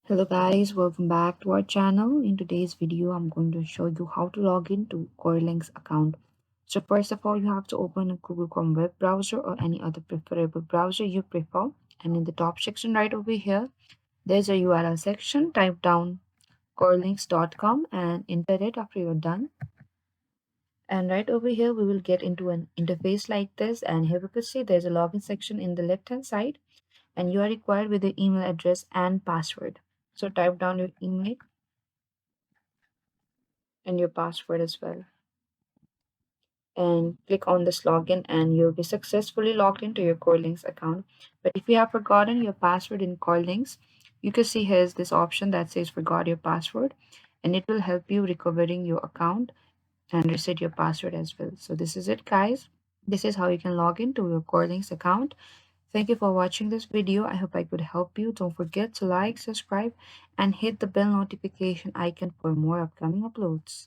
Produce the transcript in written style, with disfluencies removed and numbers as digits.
Hello guys, welcome back to our channel. In today's video, I'm going to show you how to log into Corrlinks account. So first of all, you have to open a Google Chrome web browser or any other preferable browser you prefer. And in the top section right over here, there's a URL section. Type down corrlinks.com and enter it after you're done. And right over here, we will get into an interface like this. And here we could see there's a login section in the left hand side. And you are required with your email address and password. So type down your email and your password as well, and click on this login and you'll be successfully logged into your Corrlinks account. But if you have forgotten your password in Corrlinks, you can see here's this option that says forgot your password, and it will help you recovering your account and reset your password as well. So this is it guys, this is how you can log into your Corrlinks account. Thank you for watching this video. I hope I could help you. Don't forget to like, subscribe, and hit the bell notification icon for more upcoming uploads.